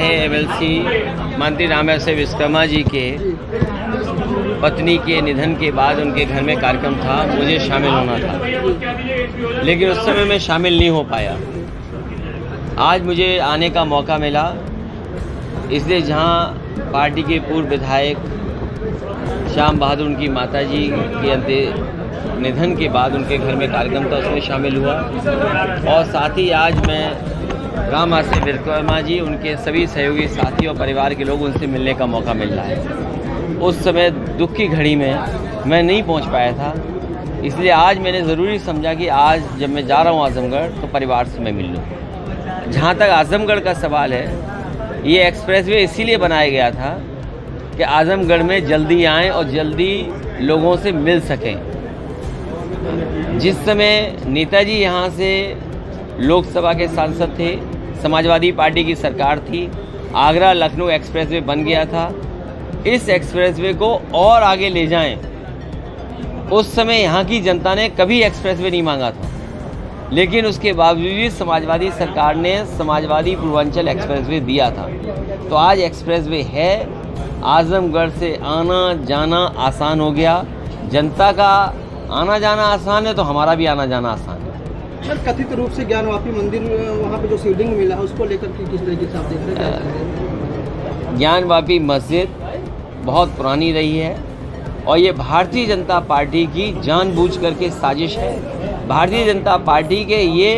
रहे एमएलसी मंत्री रामेश्वर विश्वकर्मा जी के पत्नी के निधन के बाद उनके घर में कार्यक्रम था, मुझे शामिल होना था, लेकिन उस समय मैं शामिल नहीं हो पाया। आज मुझे आने का मौका मिला, इसलिए जहां पार्टी के पूर्व विधायक श्याम बहादुर उनकी माताजी के निधन के बाद उनके घर में कार्यक्रम था, उसमें शामिल हुआ। और साथ ही आज मैं रामेश्वर विश्वकर्मा जी, उनके सभी सहयोगी साथी और परिवार के लोग, उनसे मिलने का मौका मिल रहा है। उस समय दुख की घड़ी में मैं नहीं पहुंच पाया था, इसलिए आज मैंने ज़रूरी समझा कि आज जब मैं जा रहा हूं आज़मगढ़ तो परिवार से मैं मिल लूँ। जहाँ तक आज़मगढ़ का सवाल है, ये एक्सप्रेसवे इसीलिए बनाया गया था कि आज़मगढ़ में जल्दी आएँ और जल्दी लोगों से मिल सकें। जिस समय नेताजी यहाँ से लोकसभा के सांसद थे, समाजवादी पार्टी की सरकार थी, आगरा लखनऊ एक्सप्रेसवे बन गया था। इस एक्सप्रेसवे को और आगे ले जाएं। उस समय यहाँ की जनता ने कभी एक्सप्रेसवे नहीं मांगा था, लेकिन उसके बावजूद भी समाजवादी सरकार ने समाजवादी पूर्वांचल एक्सप्रेसवे दिया था। तो आज एक्सप्रेसवे है, आज़मगढ़ से आना जाना आसान हो गया। जनता का आना जाना आसान है तो हमारा भी आना जाना आसान है। सर, कथित रूप से ज्ञानवापी मंदिर वहाँ पे जो शिवलिंग मिला है, उसको लेकर के किस तरीके से आप देख रहे हैं? ज्ञानवापी मस्जिद बहुत पुरानी रही है और ये भारतीय जनता पार्टी की जानबूझ करके साजिश है। भारतीय जनता पार्टी के ये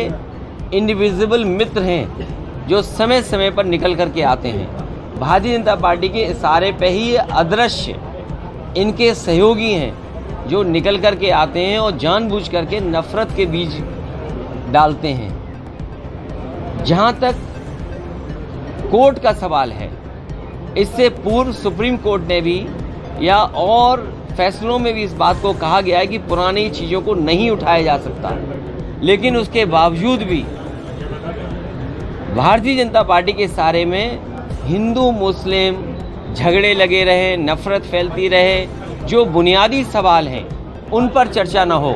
इंडिविजिबल मित्र हैं जो समय समय पर निकल करके आते हैं। भारतीय जनता पार्टी के इशारे पे ही ये अदृश्य इनके सहयोगी हैं जो निकल करके आते हैं और जानबूझ करके नफरत के बीज डालते हैं। जहाँ तक कोर्ट का सवाल है, इससे पूर्व सुप्रीम कोर्ट ने भी या और फैसलों में भी इस बात को कहा गया है कि पुरानी चीज़ों को नहीं उठाया जा सकता, लेकिन उसके बावजूद भी भारतीय जनता पार्टी के सारे में हिंदू मुस्लिम झगड़े लगे रहे, नफरत फैलती रहे। जो बुनियादी सवाल हैं उन पर चर्चा ना हो,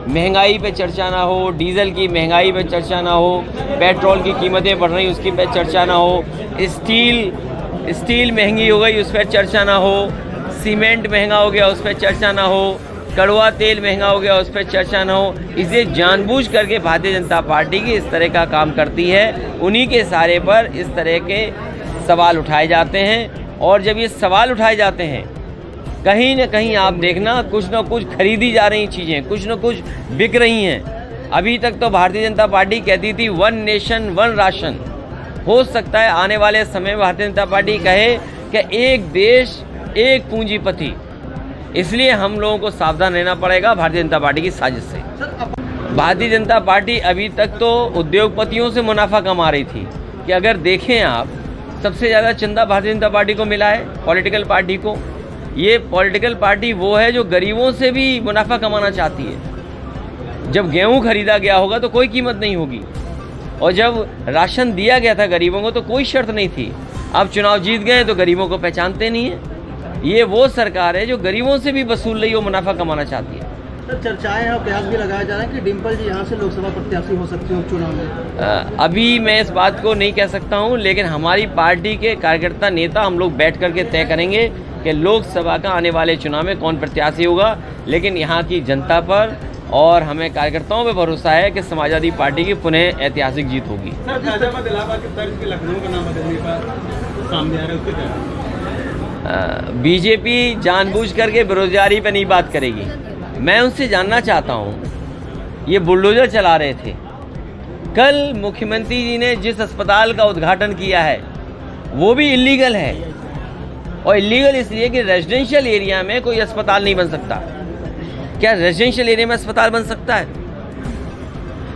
महंगाई पे चर्चा ना हो, डीजल की महंगाई पे चर्चा ना हो, पेट्रोल की कीमतें बढ़ रही उसकी पे चर्चा ना हो, स्टील महंगी हो गई उस पर चर्चा ना हो, सीमेंट महंगा हो गया उस पर चर्चा ना हो, कड़वा तेल महंगा हो गया उस पर चर्चा ना हो। इसे जानबूझ करके भारतीय जनता पार्टी की इस तरह का काम करती है। उन्हीं के सहारे पर इस तरह के सवाल उठाए जाते हैं, और जब ये सवाल उठाए जाते हैं, कहीं न कहीं आप देखना कुछ न कुछ खरीदी जा रही चीज़ें, कुछ न कुछ बिक रही हैं। अभी तक तो भारतीय जनता पार्टी कहती थी 1 नेशन 1 राशन। हो सकता है आने वाले समय में भारतीय जनता पार्टी कहे कि एक देश एक पूंजीपति। इसलिए हम लोगों को सावधान रहना पड़ेगा भारतीय जनता पार्टी की साजिश से। भारतीय जनता पार्टी अभी तक तो उद्योगपतियों से मुनाफा कमा रही थी कि अगर देखें आप, सबसे ज़्यादा चंदा भारतीय जनता पार्टी को मिला है, पॉलिटिकल पार्टी को। ये पॉलिटिकल पार्टी वो है जो गरीबों से भी मुनाफा कमाना चाहती है। जब गेहूं खरीदा गया होगा तो कोई कीमत नहीं होगी, और जब राशन दिया गया था गरीबों को तो कोई शर्त नहीं थी। अब चुनाव जीत गए तो गरीबों को पहचानते नहीं है। ये वो सरकार है जो गरीबों से भी वसूल रही हो, मुनाफा कमाना चाहती है। तो चर्चाएं और प्रयास भी लगाया जा रहा है कि डिम्पल जी यहाँ से लोकसभा प्रत्याशी हो सकती हो चुनाव में। अभी मैं इस बात को नहीं कह सकता हूँ, लेकिन हमारी पार्टी के कार्यकर्ता नेता हम लोग बैठ करके तय करेंगे कि लोकसभा का आने वाले चुनाव में कौन प्रत्याशी होगा। लेकिन यहाँ की जनता पर और हमें कार्यकर्ताओं पे भरोसा है कि समाजवादी पार्टी की पुनः ऐतिहासिक जीत होगी। बीजेपी जानबूझ करके बेरोजगारी पे नहीं बात करेगी। मैं उनसे जानना चाहता हूँ, ये बुलडोजर चला रहे थे, कल मुख्यमंत्री जी ने जिस अस्पताल का उद्घाटन किया है वो भी इलीगल है, और इलीगल इसलिए कि रेजिडेंशियल एरिया में कोई अस्पताल नहीं बन सकता। क्या रेजिडेंशियल एरिया में अस्पताल बन सकता है?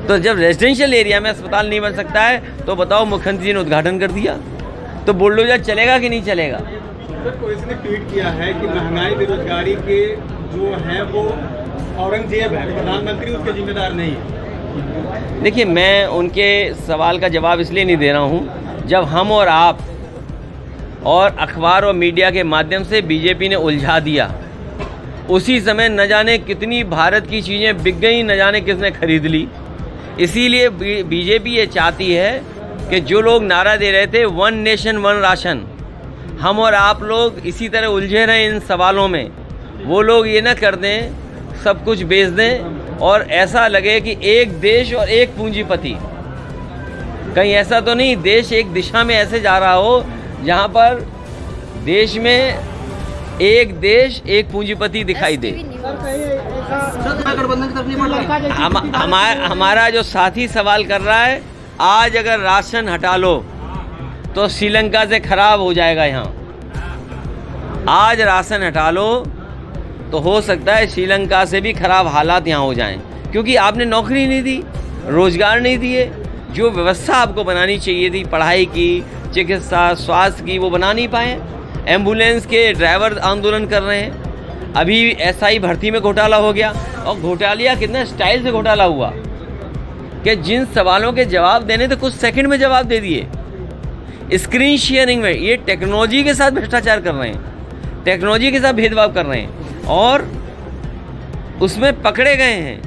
तो जब रेजिडेंशियल एरिया में अस्पताल नहीं बन सकता है तो बताओ, मुख्यमंत्री जी ने उद्घाटन कर दिया तो बुलडोजर चलेगा कि नहीं चलेगा? सर, कोई इसने ट्वीट किया है कि महंगाई बेरोजगारी के जो है वो औरंगजेब है, प्रधानमंत्री उसके जिम्मेदार नहीं है। देखिए, मैं उनके सवाल का जवाब इसलिए नहीं दे रहा हूँ, जब हम और आप और अखबार और मीडिया के माध्यम से बीजेपी ने उलझा दिया, उसी समय न जाने कितनी भारत की चीज़ें बिक गई, न जाने किसने खरीद ली। इसीलिए बीजेपी ये चाहती है कि जो लोग नारा दे रहे थे 1 नेशन 1 राशन, हम और आप लोग इसी तरह उलझे रहे इन सवालों में, वो लोग ये ना कर दें सब कुछ बेच दें और ऐसा लगे कि एक देश और एक पूंजीपति। कहीं ऐसा तो नहीं देश एक दिशा में ऐसे जा रहा हो जहाँ पर देश में एक देश एक पूंजीपति दिखाई दे। गठबंधन की तरफ नहीं बढ़ रहा है। हमारा जो साथी सवाल कर रहा है, आज अगर राशन हटा लो तो श्रीलंका से खराब हो जाएगा यहाँ। आज राशन हटा लो तो हो सकता है श्रीलंका से भी खराब हालात यहाँ हो जाएं, क्योंकि आपने नौकरी नहीं दी, रोजगार नहीं दिए। जो व्यवस्था आपको बनानी चाहिए थी पढ़ाई की, चिकित्सा, स्वास्थ्य की, वो बना नहीं पाए। एम्बुलेंस के ड्राइवर आंदोलन कर रहे हैं। अभी एसआई भर्ती में घोटाला हो गया, और घोटालिया कितना स्टाइल से घोटाला हुआ कि जिन सवालों के जवाब देने थे कुछ सेकंड में जवाब दे दिए। स्क्रीन शेयरिंग में ये टेक्नोलॉजी के साथ भ्रष्टाचार कर रहे हैं, टेक्नोलॉजी के साथ भेदभाव कर रहे हैं, और उसमें पकड़े गए हैं।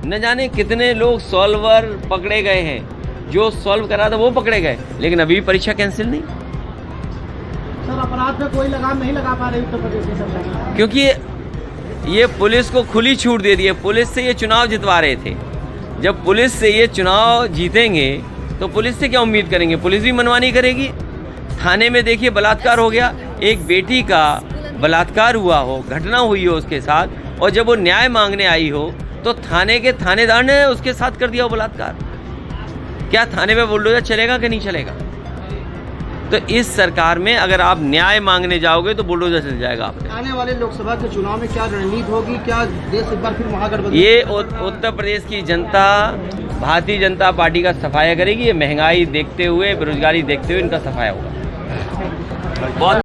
न जाने कितने लोग सॉल्वर पकड़े गए हैं, जो सॉल्व करा था वो पकड़े गए, लेकिन अभी परीक्षा कैंसिल नहीं। सर, अपराध पे कोई लगाम नहीं लगा पा रही उत्तर प्रदेश की सरकार, क्योंकि ये पुलिस को खुली छूट दे दी है। पुलिस से ये चुनाव जितवा रहे थे, जब पुलिस से ये चुनाव जीतेंगे तो पुलिस से क्या उम्मीद करेंगे? पुलिस भी मनमानी करेगी। थाने में देखिए बलात्कार हो गया, एक बेटी का बलात्कार हुआ हो, घटना हुई हो उसके साथ, और जब वो न्याय मांगने आई हो तो थाने के थानेदार ने उसके साथ कर दिया वो बलात्कार। क्या थाने में बुलडोजर चलेगा कि नहीं चलेगा? तो इस सरकार में अगर आप न्याय मांगने जाओगे तो बुलडोजर चल जाएगा आप। आने वाले लोकसभा के चुनाव में क्या रणनीति होगी? क्या देश एक बार फिर महागठबंधन? ये उत्तर प्रदेश की जनता भारतीय जनता पार्टी का सफाया करेगी। ये महंगाई देखते हुए, बेरोजगारी देखते हुए इनका सफाया होगा। बहुत